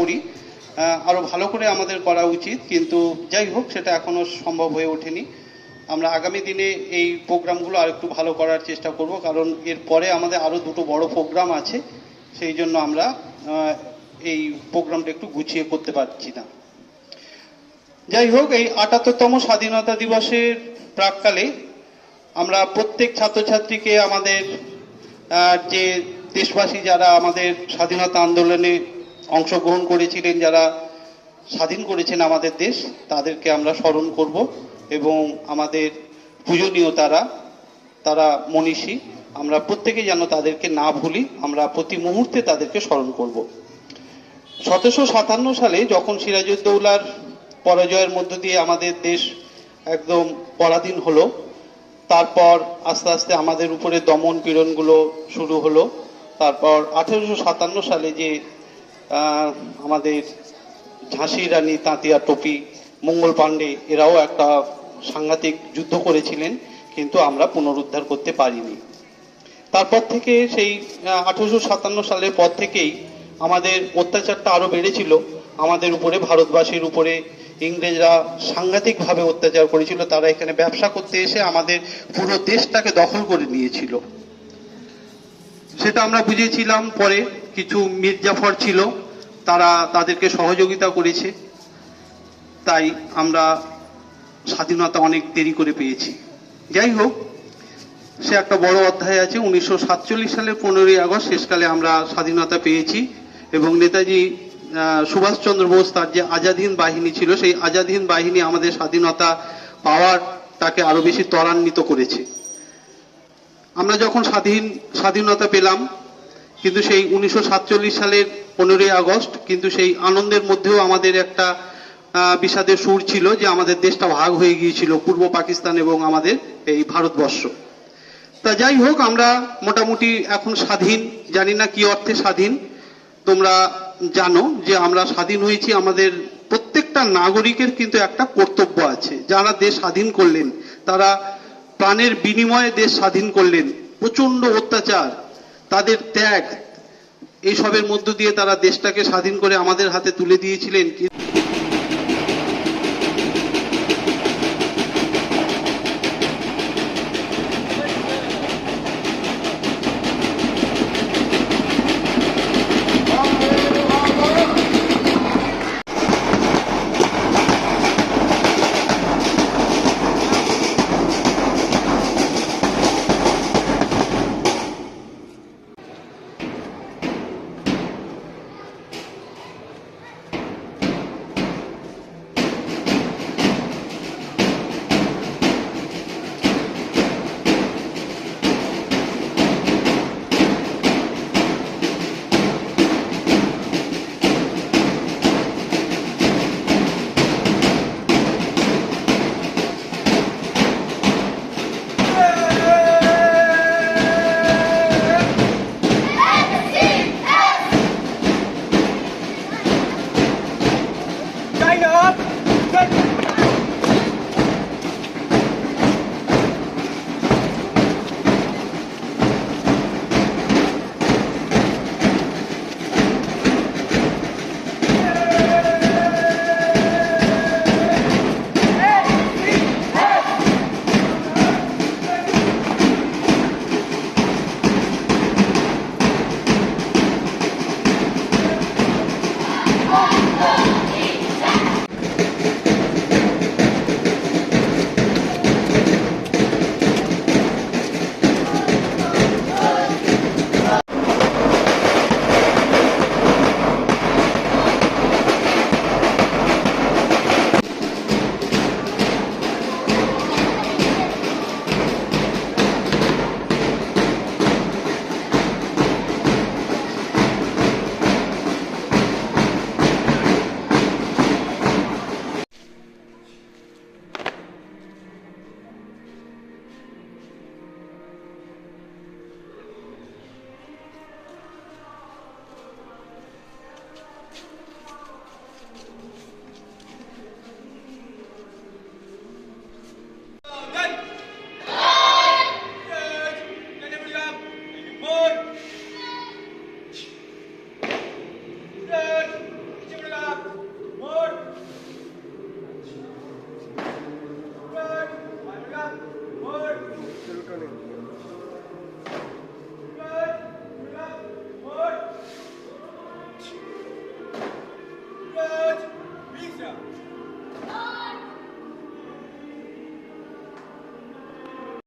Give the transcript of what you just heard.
করি, আরও ভালো করে আমাদের করা উচিত, কিন্তু যাই হোক সেটা এখনও সম্ভব হয়ে ওঠেনি। আমরা আগামী দিনে এই প্রোগ্রামগুলো আর একটু ভালো করার চেষ্টা করব, কারণ এরপরে আমাদের আরও দুটো বড় প্রোগ্রাম আছে, সেই জন্য আমরা এই প্রোগ্রামটা একটু গুছিয়ে করতে পারছি না। যাই হোক, এই ৭৮তম স্বাধীনতা দিবসের প্রাক্কালে আমরা প্রত্যেক ছাত্রছাত্রীকে আমাদের যে দেশবাসী যারা আমাদের স্বাধীনতা আন্দোলনে অংশগ্রহণ করেছিলেন, যারা স্বাধীন করেছেন আমাদের দেশ, তাদেরকে আমরা স্মরণ করব এবং আমাদের পূজনীয় তারা মনীষী, আমরা প্রত্যেকে যেন তাদেরকে না ভুলি, আমরা প্রতি মুহূর্তে তাদেরকে স্মরণ করব। ১৭৫৭ সালে যখন সিরাজউদ্দৌলার পরাজয়ের মধ্য দিয়ে আমাদের দেশ একদম পরাধীন হলো, তারপর আস্তে আস্তে আমাদের উপরে দমন পীড়নগুলো শুরু হলো। তারপর ১৮৫৭ সালে যে আমাদের ঝাঁসি রানী, তাঁতিয়া টোপি, মঙ্গল পাণ্ডে এরাও একটা সাংঘাতিক যুদ্ধ করেছিলেন, কিন্তু আমরা পুনরুদ্ধার করতে পারিনি। তারপর থেকে সেই ১৮৫৭ সালের পর থেকেই আমাদের অত্যাচারটা আরও বেড়েছিল আমাদের উপরে, ভারতবাসীর উপরে। ইংরেজরা সাংঘাতিকভাবে অত্যাচার করেছিল, তারা এখানে ব্যবসা করতে এসে আমাদের পুরো দেশটাকে দখল করে নিয়েছিল। সেটা আমরা বুঝেছিলাম। পরে কিছু মির্জাফর ছিল, তারা তাদেরকে সহযোগিতা করেছে, তাই আমরা স্বাধীনতা অনেক দেরি করে পেয়েছি। যাই হোক, সে একটা বড় অধ্যায় আছে। ১৯৪৭ সালের ১৫ই আগস্ট শেষকালে আমরা স্বাধীনতা পেয়েছি এবং নেতাজি সুভাষচন্দ্র বোস, তার যে আজাদ হিন্দ বাহিনী ছিল, সেই আজাদ হিন্দ বাহিনী আমাদের স্বাধীনতা পাওয়ারটাকে আরো বেশি ত্বরান্বিত করেছে। আমরা যখন স্বাধীনতা পেলাম, কিন্তু সেই ১৯৪৭ সালের ১৫ই আগস্ট কিন্তু সেই আনন্দের মধ্যেও আমাদের একটা বিষাদের সুর ছিল, যে আমাদের দেশটা ভাগ হয়ে গিয়েছিল, পূর্ব পাকিস্তান এবং আমাদের এই ভারতবর্ষ। তা যাই হোক, আমরা মোটামুটি এখন স্বাধীন। জানি না কি অর্থে স্বাধীন, তোমরা জানো যে আমরা স্বাধীন হয়েছি। আমাদের প্রত্যেকটা নাগরিকের কিন্তু একটা কর্তব্য আছে। যারা দেশ স্বাধীন করলেন, তারা প্রাণের বিনিময়ে দেশ স্বাধীন করলেন। প্রচন্ড অত্যাচার, তাদের ত্যাগ, এইসবের মধ্য দিয়ে তারা দেশটাকে স্বাধীন করে আমাদের হাতে তুলে দিয়েছিলেন।